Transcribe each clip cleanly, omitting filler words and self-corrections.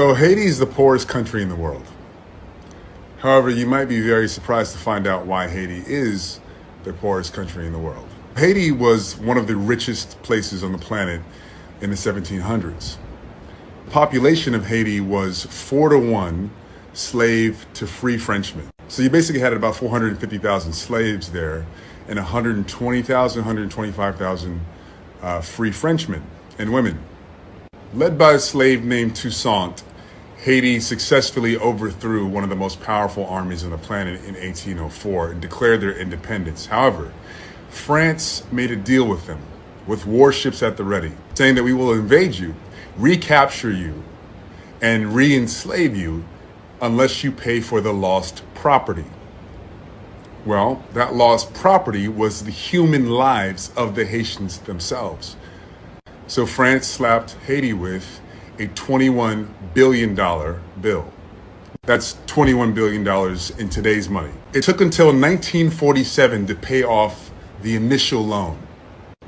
So Haiti is the poorest country in the world. However, you might be very surprised to find out why Haiti is the poorest country in the world. Haiti was one of the richest places on the planet in the 1700s. The population of Haiti was 4-to-1 slave to free Frenchmen. So you basically had about 450,000 slaves there and 120,000, 125,000 free Frenchmen and women. Led by a slave named Toussaint, Haiti successfully overthrew one of the most powerful armies on the planet in 1804 and declared their independence. However, France made a deal with them, with warships at the ready, saying that we will invade you, recapture you, and re-enslave you unless you pay for the lost property. Well, that lost property was the human lives of the Haitians themselves. So France slapped Haiti with a $21 billion bill. That's $21 billion in today's money. It took until 1947 to pay off the initial loan.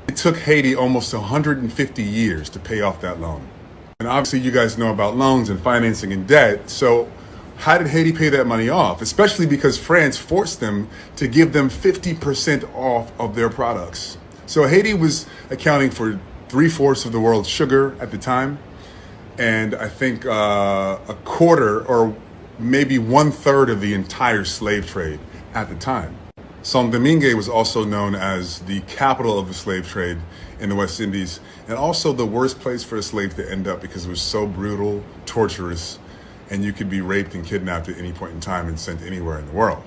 It took Haiti almost 150 years to pay off that loan. And obviously you guys know about loans and financing and debt. So how did Haiti pay that money off? Especially because France forced them to give them 50% off of their products. So Haiti was accounting for 3/4 of the world's sugar at the time. And I think a quarter or maybe 1/3 of the entire slave trade at the time. Saint-Domingue was also known as the capital of the slave trade in the West Indies, and also the worst place for a slave to end up because it was so brutal, torturous, and you could be raped and kidnapped at any point in time and sent anywhere in the world.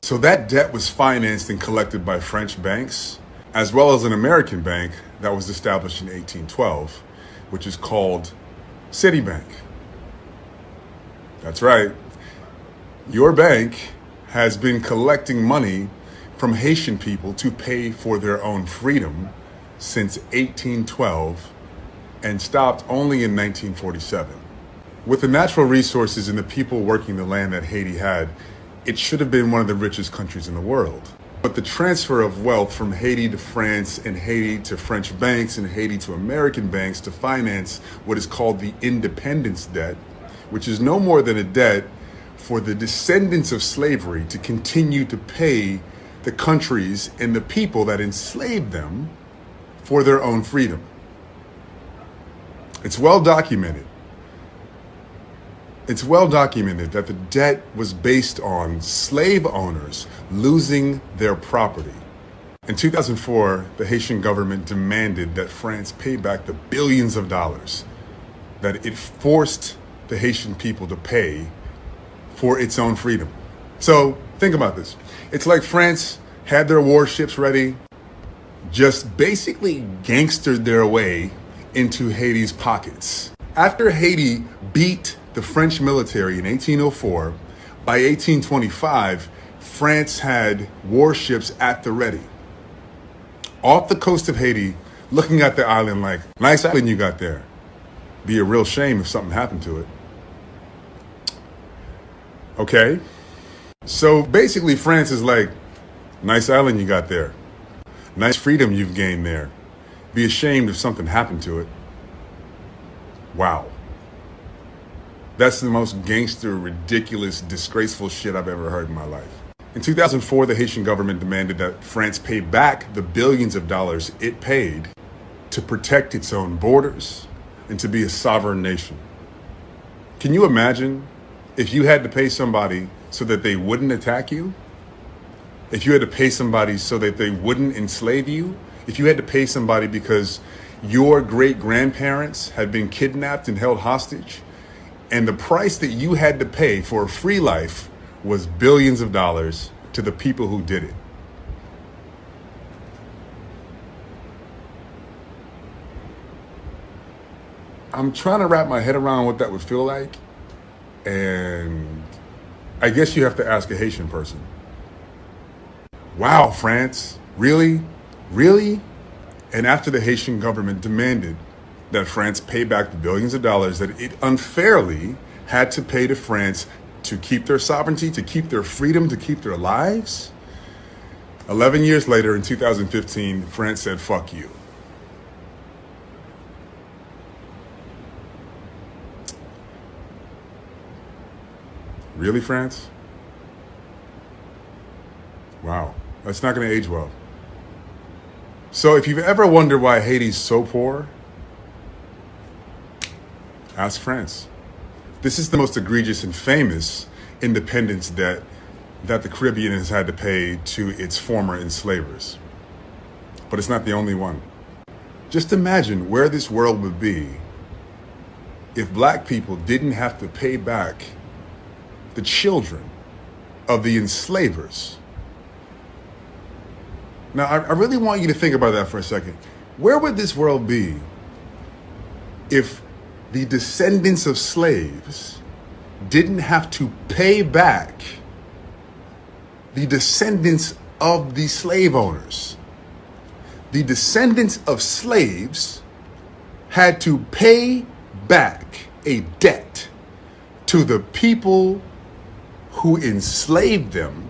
So that debt was financed and collected by French banks, as well as an American bank that was established in 1812, which is called Citibank. That's right. Your bank has been collecting money from Haitian people to pay for their own freedom since 1812 and stopped only in 1947. With the natural resources and the people working the land that Haiti had, it should have been one of the richest countries in the world. But the transfer of wealth from Haiti to France and Haiti to French banks and Haiti to American banks to finance what is called the independence debt, which is no more than a debt for the descendants of slavery to continue to pay the countries and the people that enslaved them for their own freedom. It's well documented. It's well documented that the debt was based on slave owners losing their property. In 2004, the Haitian government demanded that France pay back the billions of dollars that it forced the Haitian people to pay for its own freedom. So think about this. It's like France had their warships ready, just basically gangstered their way into Haiti's pockets. After Haiti beat the French military in 1804, by 1825, France had warships at the ready, off the coast of Haiti, looking at the island like, nice island you got there. Be a real shame if something happened to it. Okay? So basically France is like, nice island you got there. Nice freedom you've gained there. Be ashamed if something happened to it. Wow. That's the most gangster, ridiculous, disgraceful shit I've ever heard in my life. In 2004, the Haitian government demanded that France pay back the billions of dollars it paid to protect its own borders and to be a sovereign nation. Can you imagine if you had to pay somebody so that they wouldn't attack you? If you had to pay somebody so that they wouldn't enslave you? If you had to pay somebody because your great-grandparents had been kidnapped and held hostage? And the price that you had to pay for a free life was billions of dollars to the people who did it. I'm trying to wrap my head around what that would feel like. And I guess you have to ask a Haitian person. Wow, France, really? Really? And after the Haitian government demanded that France pay back the billions of dollars that it unfairly had to pay to France to keep their sovereignty, to keep their freedom, to keep their lives. 11 years later, in 2015, France said, fuck you. Really, France? Wow, that's not going to age well. So if you've ever wondered why Haiti's so poor, ask France. This is the most egregious and famous independence debt that the Caribbean has had to pay to its former enslavers. But it's not the only one. Just imagine where this world would be if black people didn't have to pay back the children of the enslavers. Now, I really want you to think about that for a second. Where would this world be if the descendants of slaves didn't have to pay back the descendants of the slave owners? The descendants of slaves had to pay back a debt to the people who enslaved them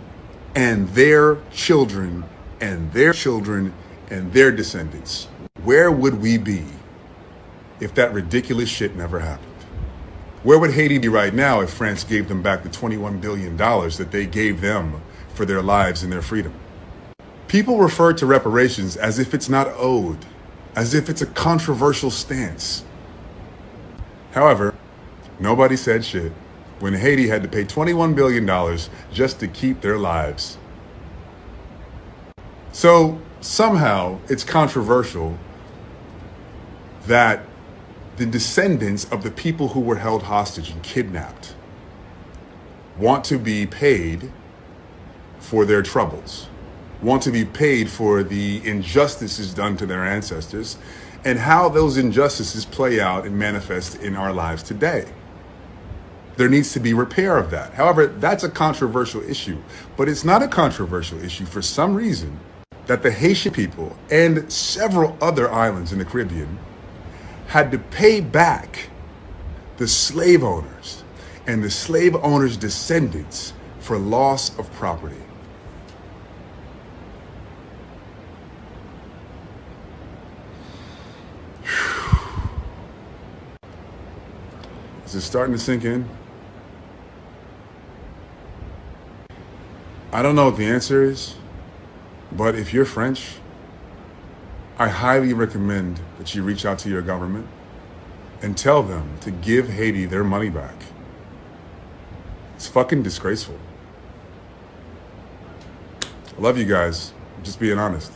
and their children and their children and their descendants. Where would we be if that ridiculous shit never happened? Where would Haiti be right now if France gave them back the $21 billion that they gave them for their lives and their freedom? People refer to reparations as if it's not owed, as if it's a controversial stance. However, nobody said shit when Haiti had to pay $21 billion just to keep their lives. So somehow it's controversial that the descendants of the people who were held hostage and kidnapped want to be paid for their troubles, want to be paid for the injustices done to their ancestors, and how those injustices play out and manifest in our lives today. There needs to be repair of that. However, that's a controversial issue, but it's not a controversial issue for some reason that the Haitian people and several other islands in the Caribbean had to pay back the slave owners and the slave owners' descendants for loss of property. Is it starting to sink in? I don't know what the answer is, but if you're French, I highly recommend that you reach out to your government and tell them to give Haiti their money back. It's fucking disgraceful. I love you guys. I'm just being honest.